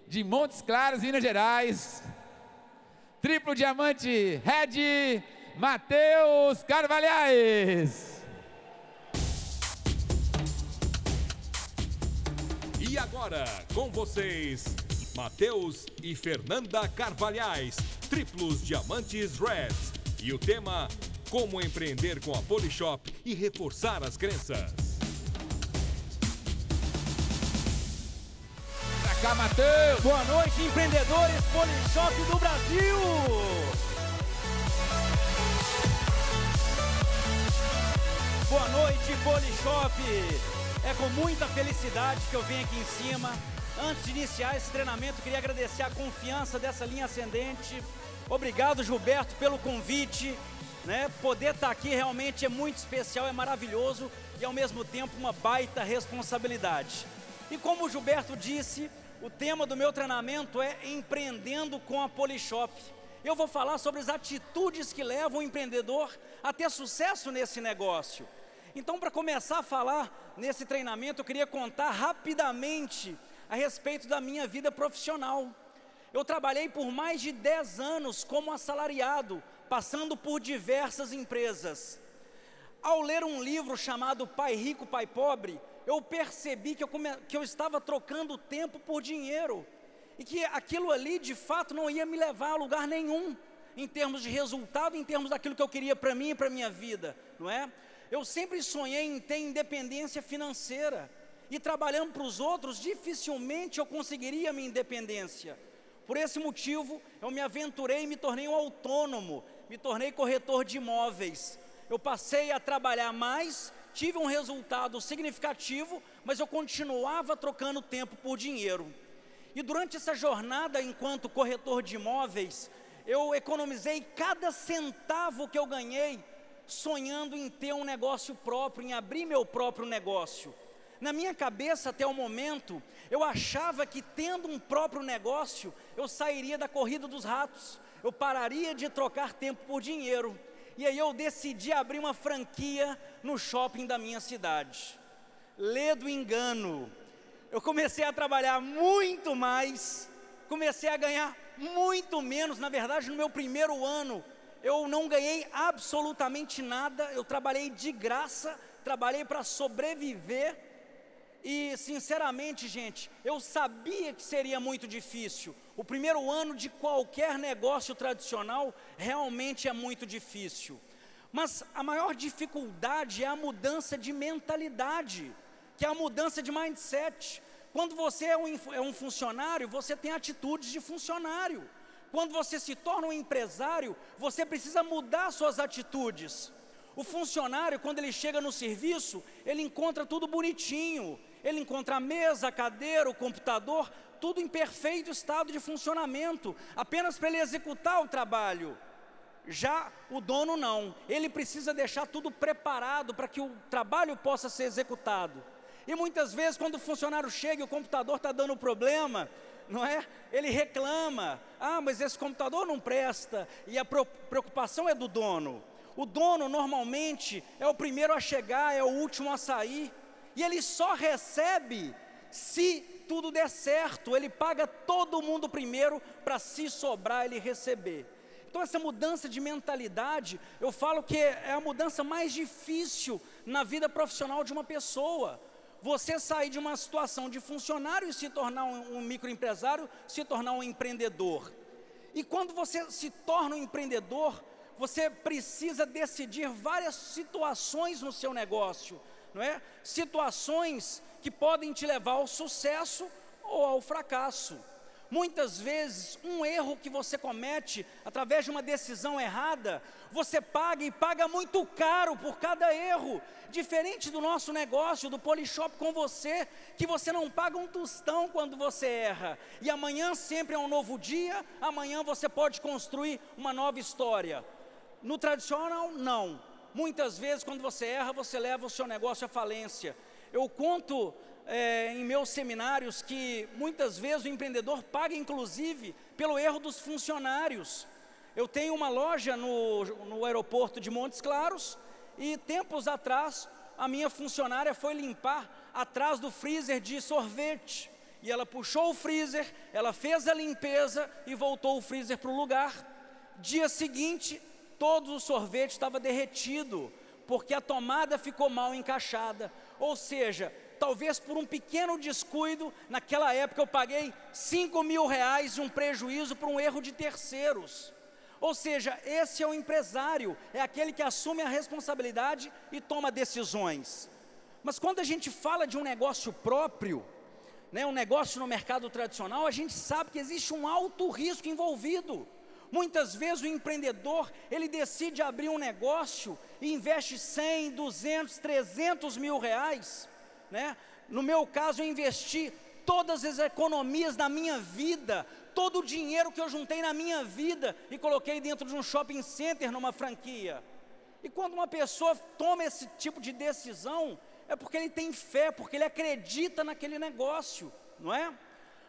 de Montes Claros, Minas Gerais. Triplo diamante Red, Matheus Carvalhais. E agora, com vocês, Matheus e Fernanda Carvalhais, triplos diamantes Reds. E o tema, como empreender com a Polishop e reforçar as crenças. Pra cá, Matheus. Boa noite, empreendedores Polishop do Brasil. Boa noite, Polishop. É com muita felicidade que eu venho aqui em cima. Antes de iniciar esse treinamento, queria agradecer a confiança dessa linha ascendente. Obrigado, Gilberto, pelo convite. Poder estar aqui realmente é muito especial, é maravilhoso e ao mesmo tempo uma baita responsabilidade. E como o Gilberto disse, o tema do meu treinamento é empreendendo com a Polishop. Eu vou falar sobre as atitudes que levam o empreendedor a ter sucesso nesse negócio. Então, para começar a falar nesse treinamento, eu queria contar rapidamente a respeito da minha vida profissional. Eu trabalhei por mais de 10 anos como assalariado, passando por diversas empresas. Ao ler um livro chamado Pai Rico, Pai Pobre, eu percebi que eu estava trocando tempo por dinheiro. E que aquilo ali, de fato, não ia me levar a lugar nenhum, em termos de resultado, em termos daquilo que eu queria para mim e para a minha vida, não é? Eu sempre sonhei em ter independência financeira. E trabalhando para os outros, dificilmente eu conseguiria a minha independência. Por esse motivo, eu me aventurei e me tornei um autônomo, me tornei corretor de imóveis. Eu passei a trabalhar mais, tive um resultado significativo, mas eu continuava trocando tempo por dinheiro. E durante essa jornada, enquanto corretor de imóveis, eu economizei cada centavo que eu ganhei, sonhando em ter um negócio próprio, em abrir meu próprio negócio. Na minha cabeça, até o momento, eu achava que tendo um próprio negócio, eu sairia da corrida dos ratos, eu pararia de trocar tempo por dinheiro. E aí eu decidi abrir uma franquia no shopping da minha cidade. Lê do engano. Eu comecei a trabalhar muito mais, comecei a ganhar muito menos. Na verdade, no meu primeiro ano, eu não ganhei absolutamente nada, eu trabalhei de graça, trabalhei para sobreviver. E sinceramente, gente, eu sabia que seria muito difícil. O primeiro ano de qualquer negócio tradicional realmente é muito difícil. Mas a maior dificuldade é a mudança de mentalidade, que é a mudança de mindset. Quando você é um funcionário, você tem atitudes de funcionário. Quando você se torna um empresário, você precisa mudar suas atitudes. O funcionário, quando ele chega no serviço, ele encontra tudo bonitinho. Ele encontra a mesa, a cadeira, o computador, tudo em perfeito estado de funcionamento, apenas para ele executar o trabalho. Já o dono não, ele precisa deixar tudo preparado para que o trabalho possa ser executado. E muitas vezes quando o funcionário chega e o computador está dando problema, não é? Ele reclama, mas esse computador não presta, e a preocupação é do dono. O dono normalmente é o primeiro a chegar, é o último a sair, e ele só recebe se tudo der certo, ele paga todo mundo primeiro para se sobrar ele receber. Então essa mudança de mentalidade, eu falo que é a mudança mais difícil na vida profissional de uma pessoa. Você sair de uma situação de funcionário e se tornar um microempresário, se tornar um empreendedor. E quando você se torna um empreendedor, você precisa decidir várias situações no seu negócio, não é? Situações que podem te levar ao sucesso ou ao fracasso. Muitas vezes, um erro que você comete, através de uma decisão errada, você paga e paga muito caro por cada erro. Diferente do nosso negócio, do Polishop com você, que você não paga um tostão quando você erra. E amanhã sempre é um novo dia, amanhã você pode construir uma nova história. No tradicional, não. Muitas vezes, quando você erra, você leva o seu negócio à falência. Eu conto em meus seminários que muitas vezes o empreendedor paga inclusive pelo erro dos funcionários. Eu tenho uma loja no aeroporto de Montes Claros e tempos atrás a minha funcionária foi limpar atrás do freezer de sorvete. E ela puxou o freezer, ela fez a limpeza e voltou o freezer para o lugar. Dia seguinte, todo o sorvete estava derretido, porque a tomada ficou mal encaixada. Ou seja, talvez por um pequeno descuido, naquela época eu paguei R$5.000 de um prejuízo por um erro de terceiros. Ou seja, esse é o empresário, é aquele que assume a responsabilidade e toma decisões. Mas quando a gente fala de um negócio próprio, um negócio no mercado tradicional, a gente sabe que existe um alto risco envolvido. Muitas vezes o empreendedor, ele decide abrir um negócio e investe 100, 200, 300 mil reais. No meu caso, eu investi todas as economias da minha vida, todo o dinheiro que eu juntei na minha vida e coloquei dentro de um shopping center, numa franquia. E quando uma pessoa toma esse tipo de decisão, é porque ele tem fé, porque ele acredita naquele negócio, não é?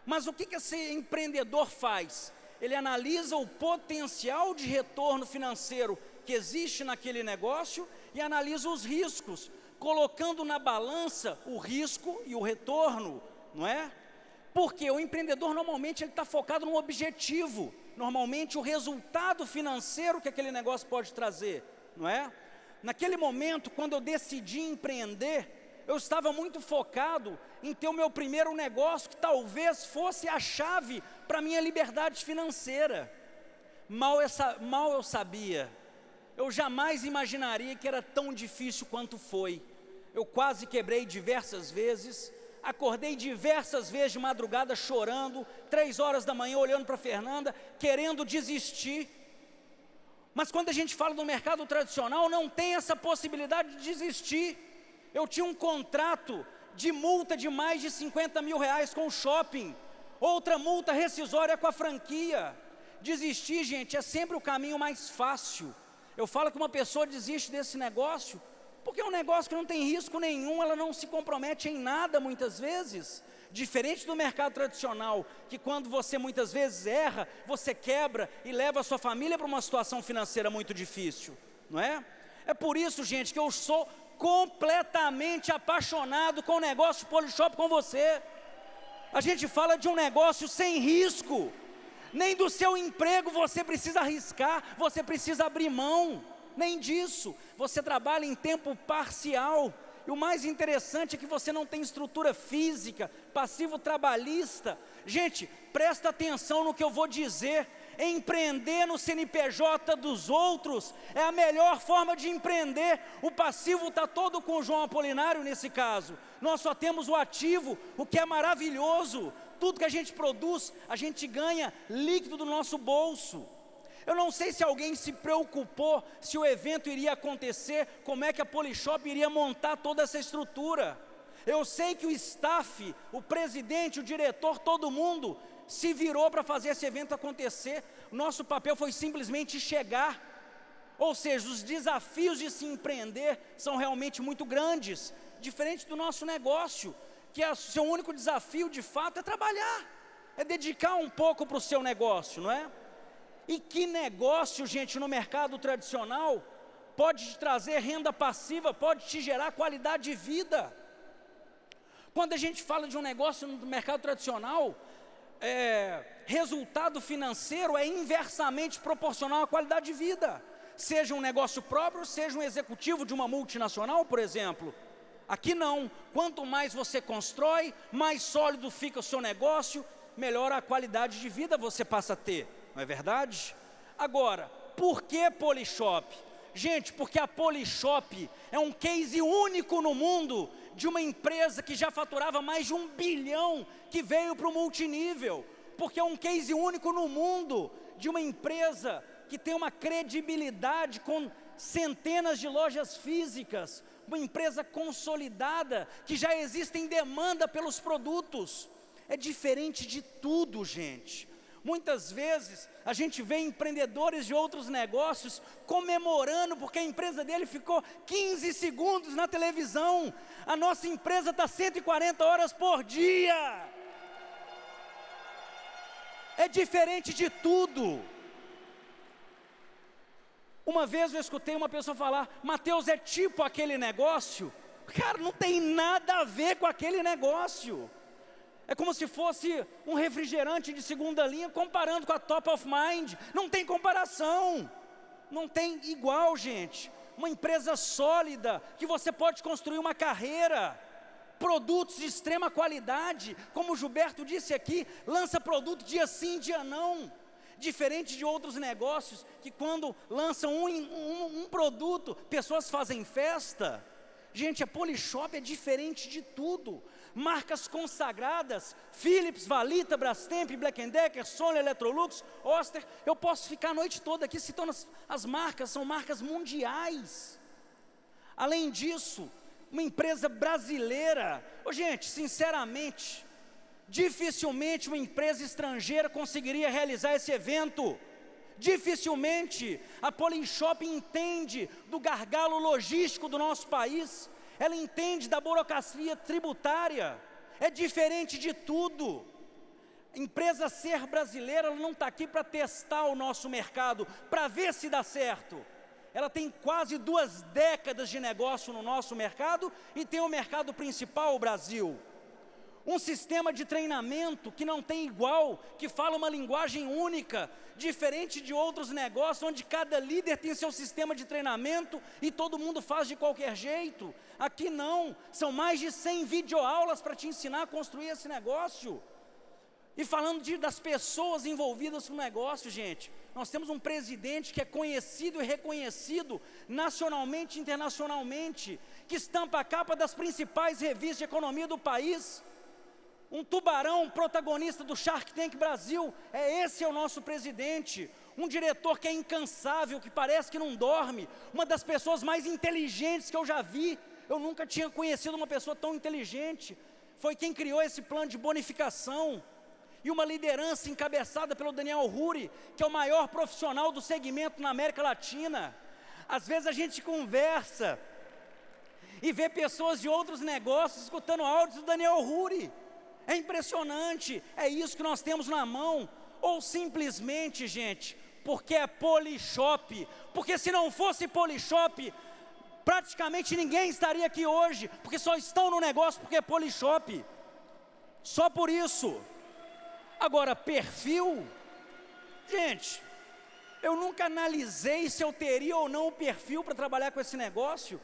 Mas o que esse empreendedor faz? Ele analisa o potencial de retorno financeiro que existe naquele negócio e analisa os riscos, colocando na balança o risco e o retorno, não é? Porque o empreendedor normalmente ele está focado num objetivo, normalmente o resultado financeiro que aquele negócio pode trazer, não é? Naquele momento, quando eu decidi empreender, eu estava muito focado em ter o meu primeiro negócio, que talvez fosse a chave para a minha liberdade financeira. Mal eu sabia, eu jamais imaginaria que era tão difícil quanto foi. Eu quase quebrei diversas vezes, acordei diversas vezes de madrugada chorando, 3 horas da manhã olhando para a Fernanda, querendo desistir. Mas quando a gente fala do mercado tradicional, não tem essa possibilidade de desistir. Eu tinha um contrato de multa de mais de R$50 mil com o shopping, outra multa rescisória com a franquia. Desistir, gente, é sempre o caminho mais fácil. Eu falo que uma pessoa desiste desse negócio, porque é um negócio que não tem risco nenhum, ela não se compromete em nada muitas vezes. Diferente do mercado tradicional, que quando você muitas vezes erra, você quebra e leva a sua família para uma situação financeira muito difícil, não é? É por isso, gente, que eu sou completamente apaixonado com o negócio Polishop com você. A gente fala de um negócio sem risco, nem do seu emprego você precisa arriscar, você precisa abrir mão, nem disso, você trabalha em tempo parcial. E o mais interessante é que você não tem estrutura física, passivo trabalhista. Gente, presta atenção no que eu vou dizer. Empreender no CNPJ dos outros é a melhor forma de empreender. O passivo está todo com o João Apolinário nesse caso. Nós só temos o ativo, o que é maravilhoso. Tudo que a gente produz, a gente ganha líquido do nosso bolso. Eu não sei se alguém se preocupou se o evento iria acontecer, como é que a Polishop iria montar toda essa estrutura. Eu sei que o staff, o presidente, o diretor, todo mundo se virou para fazer esse evento acontecer. Nosso papel foi simplesmente chegar. Ou seja, os desafios de se empreender são realmente muito grandes, diferente do nosso negócio, que o seu único desafio de fato é trabalhar, é dedicar um pouco para o seu negócio, não é? E que negócio, gente, no mercado tradicional pode te trazer renda passiva, pode te gerar qualidade de vida. Quando a gente fala de um negócio no mercado tradicional, resultado financeiro é inversamente proporcional à qualidade de vida. Seja um negócio próprio, seja um executivo de uma multinacional, por exemplo. Aqui não, quanto mais você constrói, mais sólido fica o seu negócio, melhor a qualidade de vida você passa a ter. Não é verdade? Agora, por que Polishop? Gente, porque a Polishop é um case único no mundo de uma empresa que já faturava mais de 1 bilhão, que veio para o multinível. Porque é um case único no mundo de uma empresa que tem uma credibilidade com centenas de lojas físicas, uma empresa consolidada, que já existe em demanda pelos produtos. É diferente de tudo, gente. Muitas vezes a gente vê empreendedores de outros negócios comemorando porque a empresa dele ficou 15 segundos na televisão. A nossa empresa está 140 horas por dia. É diferente de tudo. Uma vez eu escutei uma pessoa falar: Mateus, é tipo aquele negócio. Cara, não tem nada a ver com aquele negócio. É como se fosse um refrigerante de segunda linha comparando com a Top of Mind. Não tem comparação. Não tem igual, gente. Uma empresa sólida, que você pode construir uma carreira. Produtos de extrema qualidade. Como o Gilberto disse aqui, lança produto dia sim, dia não. Diferente de outros negócios, que quando lançam um produto, pessoas fazem festa. Gente, a Polishop é diferente de tudo. Marcas consagradas, Philips, Valita, Brastemp, Black & Decker, Sony, Electrolux, Oster. Eu posso ficar a noite toda aqui citando as marcas, são marcas mundiais. Além disso, uma empresa brasileira. Gente, sinceramente, dificilmente uma empresa estrangeira conseguiria realizar esse evento. Dificilmente. A Polishop entende do gargalo logístico do nosso país. Ela entende da burocracia tributária. É diferente de tudo. A empresa ser brasileira, ela não está aqui para testar o nosso mercado, para ver se dá certo. Ela tem quase 2 décadas de negócio no nosso mercado e tem o mercado principal, o Brasil. Um sistema de treinamento que não tem igual, que fala uma linguagem única, diferente de outros negócios, onde cada líder tem seu sistema de treinamento e todo mundo faz de qualquer jeito. Aqui não, são mais de 100 videoaulas para te ensinar a construir esse negócio. E falando das pessoas envolvidas no negócio, gente, nós temos um presidente que é conhecido e reconhecido nacionalmente e internacionalmente, que estampa a capa das principais revistas de economia do país. Um tubarão protagonista do Shark Tank Brasil, esse é o nosso presidente. Um diretor que é incansável, que parece que não dorme, uma das pessoas mais inteligentes que eu já vi. Eu nunca tinha conhecido uma pessoa tão inteligente. Foi quem criou esse plano de bonificação. E uma liderança encabeçada pelo Daniel Huri, que é o maior profissional do segmento na América Latina. Às vezes a gente conversa e vê pessoas de outros negócios escutando áudios do Daniel Huri. É impressionante, é isso que nós temos na mão. Ou simplesmente, gente, porque é Polishop. Porque se não fosse Polishop, praticamente ninguém estaria aqui hoje. Porque só estão no negócio porque é Polishop. Só por isso. Agora, perfil, gente, eu nunca analisei se eu teria ou não o perfil para trabalhar com esse negócio.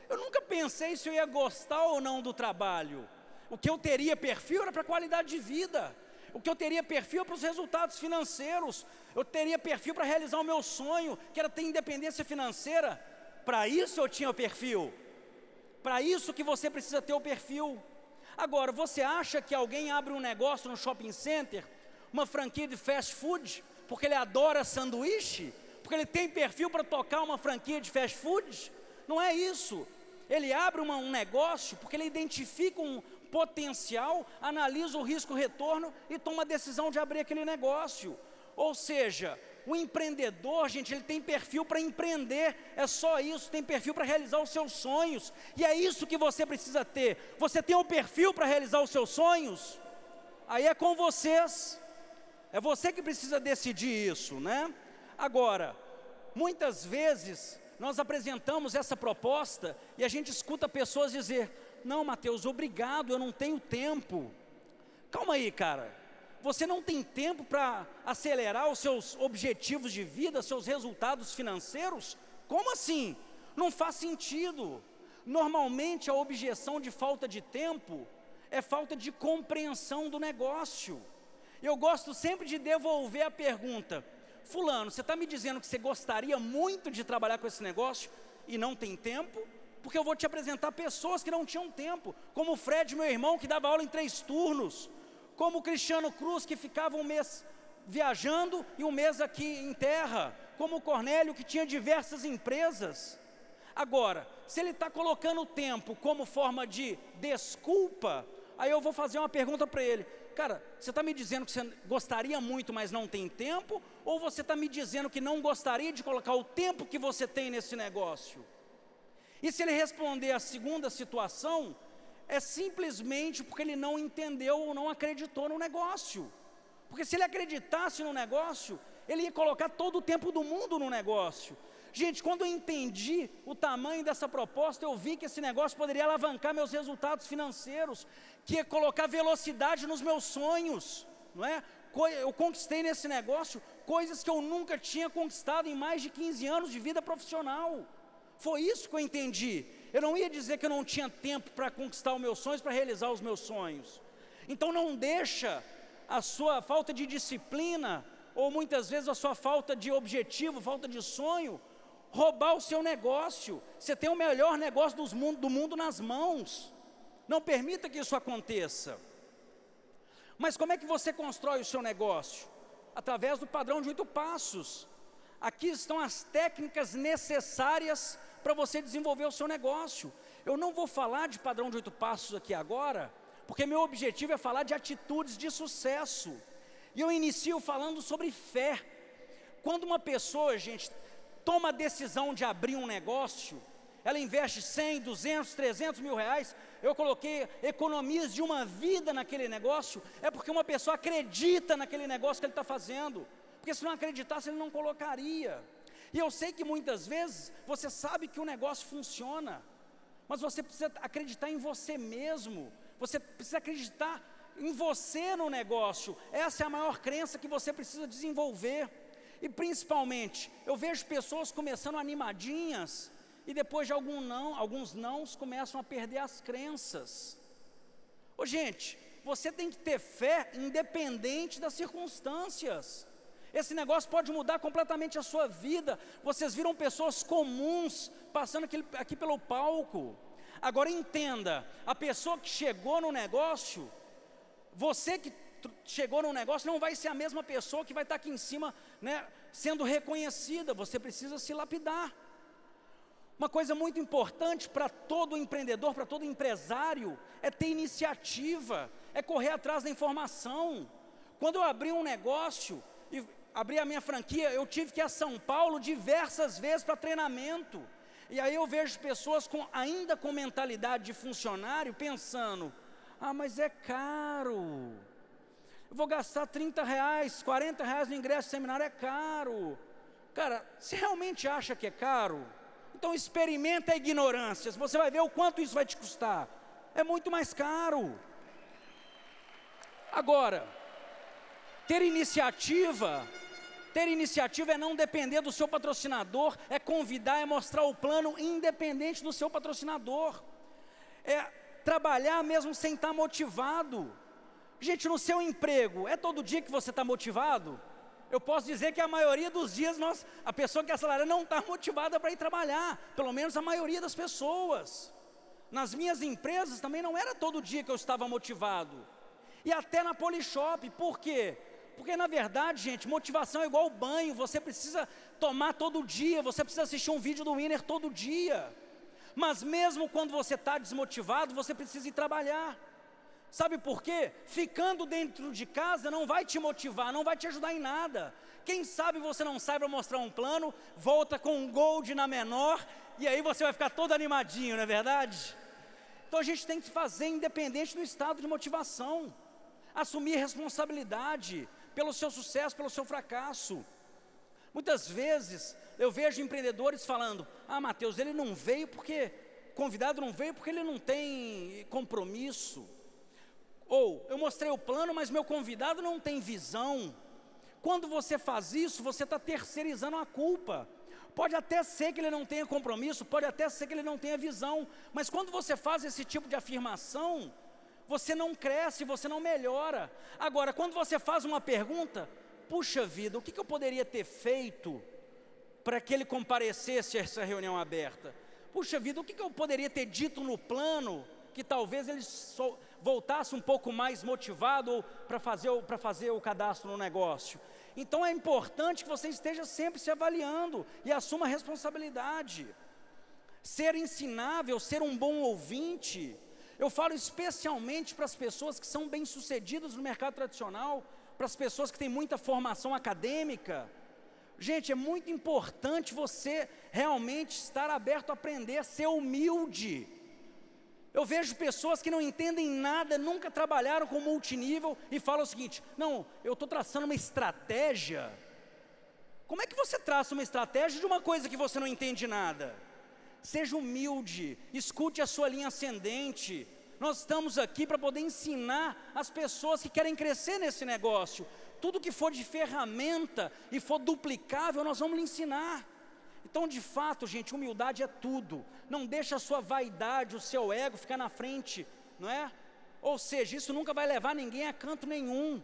Eu nunca pensei se eu ia gostar ou não do trabalho. O que eu teria perfil era para qualidade de vida. O que eu teria perfil para os resultados financeiros. Eu teria perfil para realizar o meu sonho, que era ter independência financeira. Para isso eu tinha o perfil. Para isso que você precisa ter o perfil. Agora, você acha que alguém abre um negócio no shopping center, uma franquia de fast food, porque ele adora sanduíche? Porque ele tem perfil para tocar uma franquia de fast food? Não é isso. Ele abre um negócio porque ele identifica um potencial, analisa o risco-retorno e toma a decisão de abrir aquele negócio. Ou seja, o empreendedor, gente, ele tem perfil para empreender, é só isso, tem perfil para realizar os seus sonhos, e é isso que você precisa ter. Você tem o perfil para realizar os seus sonhos? Aí é com vocês, é você que precisa decidir isso, né? Agora, muitas vezes, nós apresentamos essa proposta, e a gente escuta pessoas dizer, não, Mateus, obrigado, eu não tenho tempo. Calma aí, cara. Você não tem tempo para acelerar os seus objetivos de vida, seus resultados financeiros? Como assim? Não faz sentido. Normalmente a objeção de falta de tempo é falta de compreensão do negócio. Eu gosto sempre de devolver a pergunta, fulano, você está me dizendo que você gostaria muito de trabalhar com esse negócio e não tem tempo? Porque eu vou te apresentar pessoas que não tinham tempo, como o Fred, meu irmão, que dava aula em 3 turnos, como o Cristiano Cruz, que ficava um mês viajando e um mês aqui em terra, como o Cornélio, que tinha diversas empresas. Agora, se ele está colocando o tempo como forma de desculpa, aí eu vou fazer uma pergunta para ele, cara, você está me dizendo que você gostaria muito, mas não tem tempo? Ou você está me dizendo que não gostaria de colocar o tempo que você tem nesse negócio? E se ele responder a segunda situação, é simplesmente porque ele não entendeu ou não acreditou no negócio. Porque se ele acreditasse no negócio, ele ia colocar todo o tempo do mundo no negócio. Gente, quando eu entendi o tamanho dessa proposta, eu vi que esse negócio poderia alavancar meus resultados financeiros, que ia colocar velocidade nos meus sonhos, não é? Eu conquistei nesse negócio coisas que eu nunca tinha conquistado em mais de 15 anos de vida profissional. Foi isso que eu entendi. Eu não ia dizer que eu não tinha tempo para conquistar os meus sonhos, para realizar os meus sonhos. Então não deixa a sua falta de disciplina, ou muitas vezes a sua falta de objetivo, falta de sonho, roubar o seu negócio. Você tem o melhor negócio do mundo nas mãos. Não permita que isso aconteça. Mas como é que você constrói o seu negócio? Através do padrão de 8 passos. Aqui estão as técnicas necessárias para você desenvolver o seu negócio. Eu não vou falar de padrão de 8 passos aqui agora, porque meu objetivo é falar de atitudes de sucesso. E eu inicio falando sobre fé. Quando uma pessoa, gente, toma a decisão de abrir um negócio, ela investe 100, 200, 300 mil reais, eu coloquei economias de uma vida naquele negócio, é porque uma pessoa acredita naquele negócio que ele está fazendo, porque se não acreditasse ele não colocaria. E eu sei que muitas vezes você sabe que o negócio funciona, mas você precisa acreditar em você mesmo, você precisa acreditar em você no negócio. Essa é a maior crença que você precisa desenvolver. E principalmente, eu vejo pessoas começando animadinhas, e depois de alguns nãos começam a perder as crenças. Ô gente, você tem que ter fé independente das circunstâncias. Esse negócio pode mudar completamente a sua vida. Vocês viram pessoas comuns passando aqui pelo palco. Agora entenda, a pessoa que chegou no negócio, você que chegou no negócio não vai ser a mesma pessoa que vai estar aqui em cima, né, sendo reconhecida. Você precisa se lapidar. Uma coisa muito importante para todo empreendedor, para todo empresário, é ter iniciativa, é correr atrás da informação. Quando eu abri um negócio e abri a minha franquia, eu tive que ir a São Paulo diversas vezes para treinamento. E aí eu vejo pessoas ainda com mentalidade de funcionário pensando: ah, mas é caro, eu vou gastar 30 reais, 40 reais no ingresso do seminário, é caro. Cara, se realmente acha que é caro, então experimenta a ignorância, você vai ver o quanto isso vai te custar. É muito mais caro. Agora, ter iniciativa é não depender do seu patrocinador, é convidar, é mostrar o plano independente do seu patrocinador, é trabalhar mesmo sem estar motivado. Gente, no seu emprego, é todo dia que você está motivado? Eu posso dizer que a maioria dos dias a pessoa que é assalariada não está motivada para ir trabalhar, pelo menos a maioria das pessoas. Nas minhas empresas também não era todo dia que eu estava motivado. E até na Polishop, por quê? Porque na verdade, gente, motivação é igual banho, você precisa tomar todo dia, você precisa assistir um vídeo do Winner todo dia. Mas mesmo quando você está desmotivado, você precisa ir trabalhar. Sabe por quê? Ficando dentro de casa não vai te motivar, não vai te ajudar em nada. Quem sabe você não sai para mostrar um plano, volta com um gold na menor, e aí você vai ficar todo animadinho, não é verdade? Então a gente tem que fazer independente do estado de motivação. Assumir responsabilidade pelo seu sucesso, pelo seu fracasso. Muitas vezes eu vejo empreendedores falando: ah, Mateus, ele não veio porque, convidado não veio porque ele não tem compromisso. Ou, eu mostrei o plano, mas meu convidado não tem visão. Quando você faz isso, você está terceirizando a culpa. Pode até ser que ele não tenha compromisso, pode até ser que ele não tenha visão, mas quando você faz esse tipo de afirmação, você não cresce, você não melhora. Agora, quando você faz uma pergunta: puxa vida, o que eu poderia ter feito para que ele comparecesse a essa reunião aberta? Puxa vida, o que eu poderia ter dito no plano que talvez ele voltasse um pouco mais motivado para fazer o cadastro no negócio? Então é importante que você esteja sempre se avaliando e assuma a responsabilidade. Ser ensinável, ser um bom ouvinte. Eu falo especialmente para as pessoas que são bem-sucedidas no mercado tradicional, para as pessoas que têm muita formação acadêmica. Gente, é muito importante você realmente estar aberto a aprender, ser humilde. Eu vejo pessoas que não entendem nada, nunca trabalharam com multinível e falam o seguinte: não, eu estou traçando uma estratégia Como é que você traça uma estratégia de uma coisa que você não entende nada? Seja humilde, escute a sua linha ascendente. Nós estamos aqui para poder ensinar as pessoas que querem crescer nesse negócio. Tudo que for de ferramenta e for duplicável, nós vamos lhe ensinar. Então, de fato, gente, humildade é tudo. Não deixa a sua vaidade, o seu ego ficar na frente, não é? Ou seja, isso nunca vai levar ninguém a canto nenhum.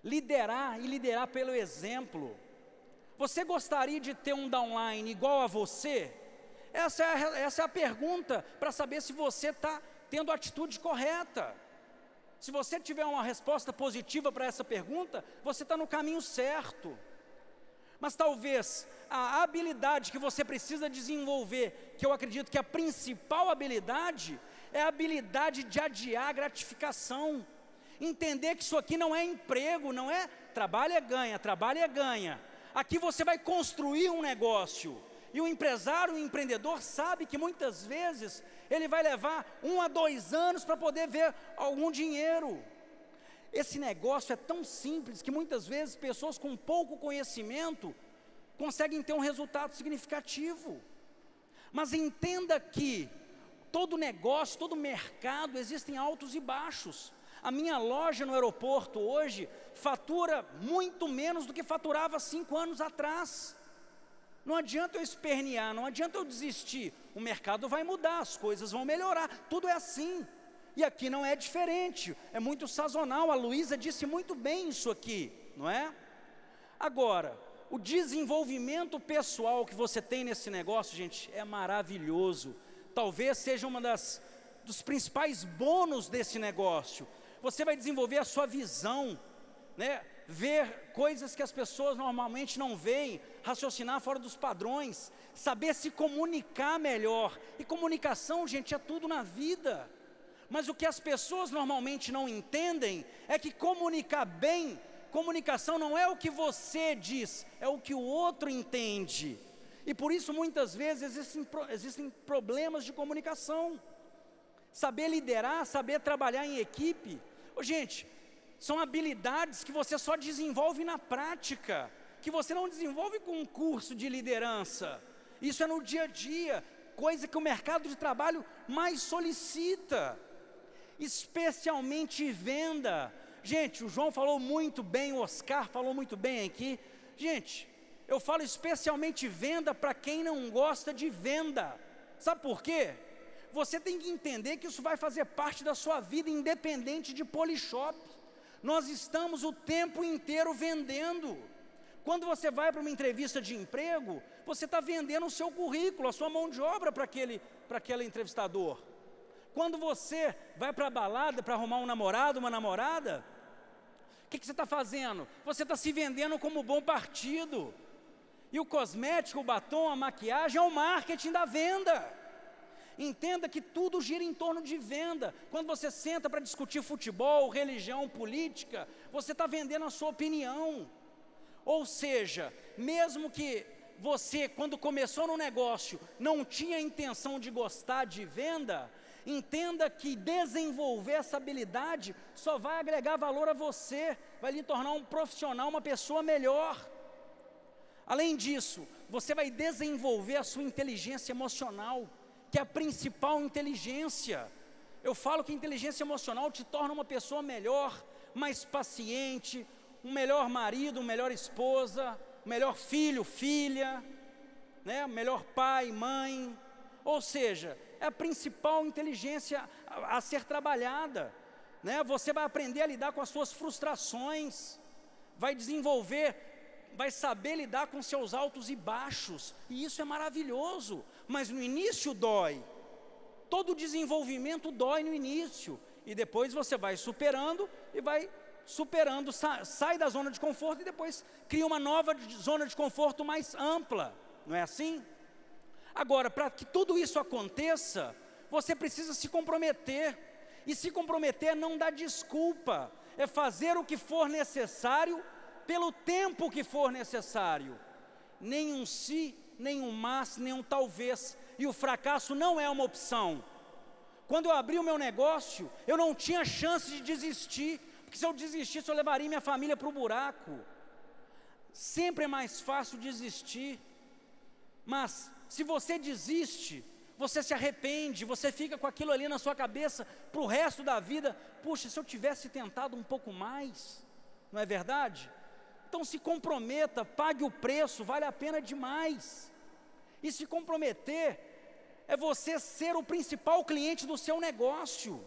Liderar e liderar pelo exemplo. Você gostaria de ter um downline igual a você? Essa é a pergunta para saber se você está tendo a atitude correta. Se você tiver uma resposta positiva para essa pergunta, você está no caminho certo. Mas talvez a habilidade que você precisa desenvolver, que eu acredito que a principal habilidade, é a habilidade de adiar a gratificação. Entender que isso aqui não é emprego, não é trabalho é ganha, trabalho é ganha. Aqui você vai construir um negócio. E o empresário, o empreendedor sabe que muitas vezes ele vai levar 1 a 2 anos para poder ver algum dinheiro. Esse negócio é tão simples que muitas vezes pessoas com pouco conhecimento conseguem ter um resultado significativo. Mas entenda que todo negócio, todo mercado, existem altos e baixos. A minha loja no aeroporto hoje fatura muito menos do que faturava 5 anos atrás. Não adianta eu espernear, não adianta eu desistir. O mercado vai mudar, as coisas vão melhorar, tudo é assim. E aqui não é diferente, é muito sazonal. A Luísa disse muito bem isso aqui, não é? Agora, o desenvolvimento pessoal que você tem nesse negócio, gente, é maravilhoso. Talvez seja dos principais bônus desse negócio. Você vai desenvolver a sua visão, né? Ver coisas que as pessoas normalmente não veem, raciocinar fora dos padrões, saber se comunicar melhor. E comunicação, gente, é tudo na vida. Mas o que as pessoas normalmente não entendem é que comunicar bem, comunicação não é o que você diz, é o que o outro entende. E por isso muitas vezes existem problemas de comunicação. Saber liderar, saber trabalhar em equipe. Gente, são habilidades que você só desenvolve na prática, que você não desenvolve com um curso de liderança. Isso é no dia a dia, coisa que o mercado de trabalho mais solicita, especialmente venda. Gente, o João falou muito bem, o Oscar falou muito bem aqui. Gente, eu falo especialmente venda para quem não gosta de venda. Sabe por quê? Você tem que entender que isso vai fazer parte da sua vida, independente de Polishop. Nós estamos o tempo inteiro vendendo. Quando você vai para uma entrevista de emprego, você está vendendo o seu currículo, a sua mão de obra para aquele entrevistador. Quando você vai para a balada para arrumar um namorado, uma namorada, o que você está fazendo? Você está se vendendo como bom partido. E o cosmético, o batom, a maquiagem é o marketing da venda. Entenda que tudo gira em torno de venda. Quando você senta para discutir futebol, religião, política, você está vendendo a sua opinião. Ou seja, mesmo que você, quando começou no negócio, não tinha intenção de gostar de venda, entenda que desenvolver essa habilidade só vai agregar valor a você, vai lhe tornar um profissional, uma pessoa melhor. Além disso, você vai desenvolver a sua inteligência emocional, que é a principal inteligência. Eu falo que a inteligência emocional te torna uma pessoa melhor, mais paciente, um melhor marido, uma melhor esposa, um melhor filho, filha, né? Melhor pai, mãe. Ou seja, é a principal inteligência a ser trabalhada, né? Você vai aprender a lidar com as suas frustrações, vai desenvolver, vai saber lidar com seus altos e baixos, e isso é maravilhoso. Mas no início dói, todo desenvolvimento dói no início, e depois você vai superando, sai da zona de conforto e depois cria uma nova zona de conforto mais ampla, não é assim? Agora, para que tudo isso aconteça, você precisa se comprometer, e se comprometer é não dar desculpa, é fazer o que for necessário, pelo tempo que for necessário. Nem um se, nem um mas, nem um talvez. E o fracasso não é uma opção. Quando eu abri o meu negócio, eu não tinha chance de desistir, porque se eu desistisse eu levaria minha família para o buraco. Sempre é mais fácil desistir. Mas se você desiste, você se arrepende, você fica com aquilo ali na sua cabeça para o resto da vida. Puxa, se eu tivesse tentado um pouco mais, não é verdade? Então se comprometa, pague o preço, vale a pena demais. E se comprometer é você ser o principal cliente do seu negócio.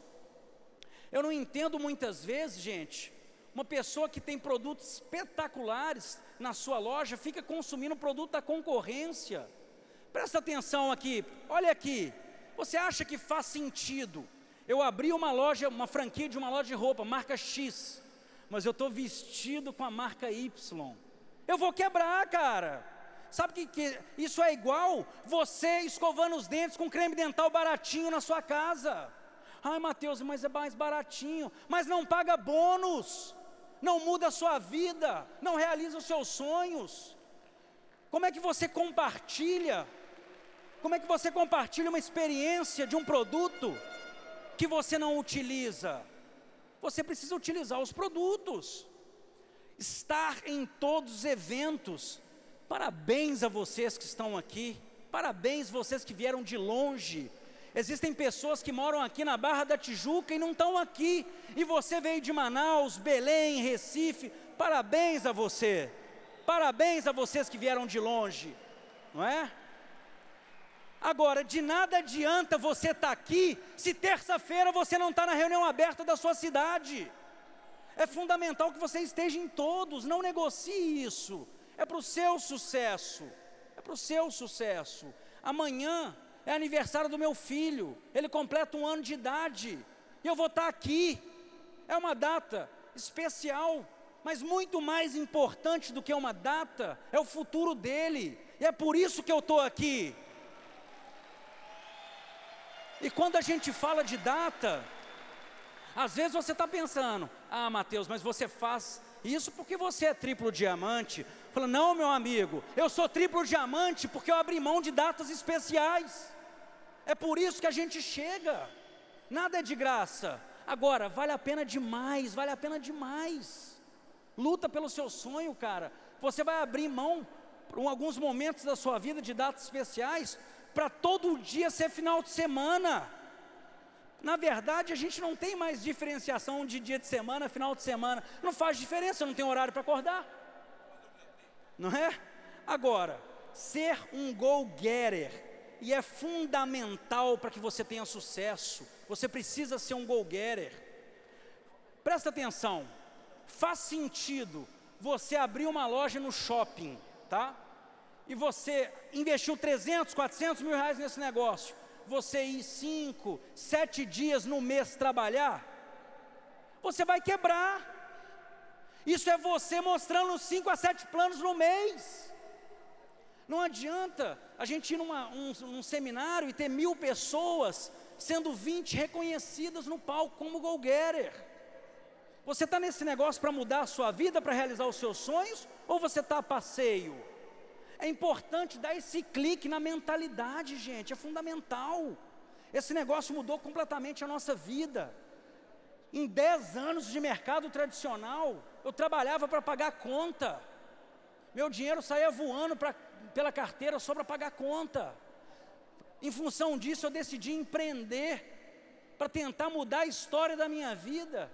Eu não entendo muitas vezes, gente, uma pessoa que tem produtos espetaculares na sua loja fica consumindo produto da concorrência. Presta atenção aqui, olha aqui, você acha que faz sentido eu abrir uma loja, uma franquia de uma loja de roupa, marca X, mas eu estou vestido com a marca Y? Eu vou quebrar, cara. Sabe que isso é igual você escovando os dentes com creme dental baratinho na sua casa. Ai, Mateus, mas é mais baratinho, mas não paga bônus, não muda a sua vida, não realiza os seus sonhos. Como é que você compartilha? Como é que você compartilha uma experiência de um produto que você não utiliza? Você precisa utilizar os produtos. Estar em todos os eventos. Parabéns a vocês que estão aqui. Parabéns vocês que vieram de longe. Existem pessoas que moram aqui na Barra da Tijuca e não estão aqui. E você veio de Manaus, Belém, Recife. Parabéns a você. Parabéns a vocês que vieram de longe, não é? Agora, de nada adianta você estar aqui, se terça-feira você não está na reunião aberta da sua cidade. É fundamental que você esteja em todos, não negocie isso. É para o seu sucesso, é para o seu sucesso. Amanhã é aniversário do meu filho, ele completa 1 ano de idade, e eu vou estar aqui. É uma data especial. Mas muito mais importante do que uma data é o futuro dele. E é por isso que eu estou aqui. E quando a gente fala de data, às vezes você está pensando: ah, Mateus, mas você faz isso porque você é triplo diamante. Fala: não, meu amigo, eu sou triplo diamante porque eu abri mão de datas especiais. É por isso que a gente chega. Nada é de graça. Agora, vale a pena demais, vale a pena demais. Luta pelo seu sonho, cara. Você vai abrir mão, por alguns momentos da sua vida, de datas especiais, para todo dia ser final de semana. Na verdade, a gente não tem mais diferenciação de dia de semana, final de semana. Não faz diferença, não tem horário para acordar. Não é? Agora, ser um go-getter, e é fundamental para que você tenha sucesso. Você precisa ser um go-getter. Presta atenção. Faz sentido você abrir uma loja no shopping, tá? E você investiu 300, 400 mil reais nesse negócio. Você ir 5, 7 dias no mês trabalhar, você vai quebrar. Isso é você mostrando 5 a 7 planos no mês. Não adianta a gente ir num seminário e ter 1000 pessoas, sendo 20 reconhecidas no palco como go-getter. Você está nesse negócio para mudar a sua vida, para realizar os seus sonhos, ou você está a passeio? É importante dar esse clique na mentalidade, gente, é fundamental. Esse negócio mudou completamente a nossa vida. Em 10 anos de mercado tradicional, eu trabalhava para pagar conta. Meu dinheiro saía voando pela carteira só para pagar conta. Em função disso, eu decidi empreender, para tentar mudar a história da minha vida.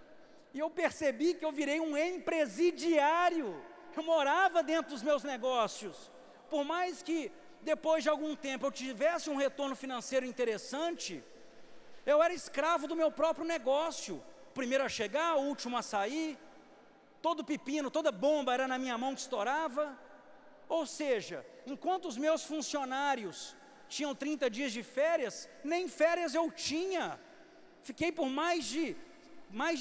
E eu percebi que eu virei um empresidiário. Eu morava dentro dos meus negócios. Por mais que depois de algum tempo eu tivesse um retorno financeiro interessante, eu era escravo do meu próprio negócio. O primeiro a chegar, o último a sair. Todo pepino, toda bomba era na minha mão que estourava. Ou seja, enquanto os meus funcionários tinham 30 dias de férias, nem férias eu tinha. Fiquei por mais de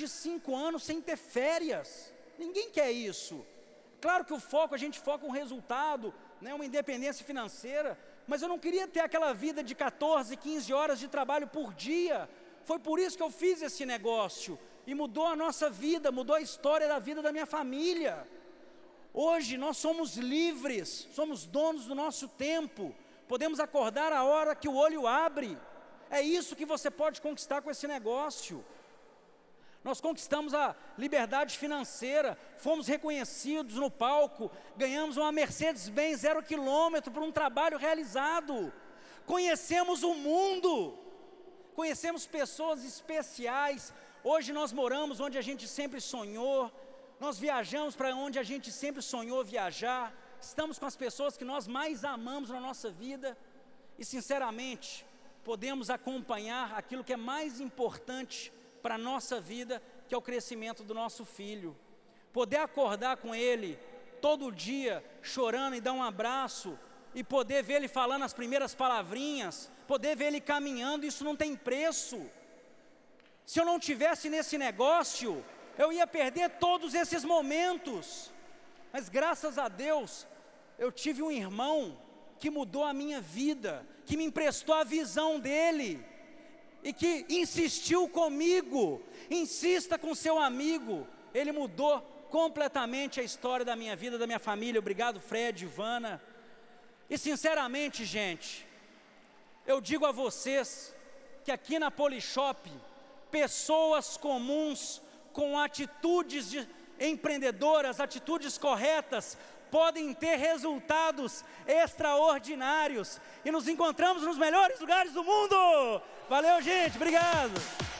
5 anos sem ter férias. Ninguém quer isso. Claro que a gente foca um resultado, né, uma independência financeira, mas eu não queria ter aquela vida de 14, 15 horas de trabalho por dia. Foi por isso que eu fiz esse negócio, e mudou a nossa vida, mudou a história da vida da minha família. Hoje nós somos livres, somos donos do nosso tempo, podemos acordar a hora que o olho abre. É isso que você pode conquistar com esse negócio. Nós conquistamos a liberdade financeira, fomos reconhecidos no palco, ganhamos uma Mercedes-Benz 0 km por um trabalho realizado. Conhecemos o mundo, conhecemos pessoas especiais. Hoje nós moramos onde a gente sempre sonhou, nós viajamos para onde a gente sempre sonhou viajar, estamos com as pessoas que nós mais amamos na nossa vida e, sinceramente, podemos acompanhar aquilo que é mais importante para a nossa vida, que é o crescimento do nosso filho. Poder acordar com ele todo dia, chorando e dar um abraço, e poder ver ele falando as primeiras palavrinhas, poder ver ele caminhando, isso não tem preço. Se eu não tivesse nesse negócio, eu ia perder todos esses momentos. Mas graças a Deus, eu tive um irmão que mudou a minha vida, que me emprestou a visão dele, e que insistiu comigo. Insista com seu amigo. Ele mudou completamente a história da minha vida, da minha família. Obrigado, Fred, Ivana. E sinceramente, gente, eu digo a vocês que aqui na Polishop, pessoas comuns com atitudes empreendedoras, atitudes corretas, podem ter resultados extraordinários, e nos encontramos nos melhores lugares do mundo. Valeu, gente, obrigado.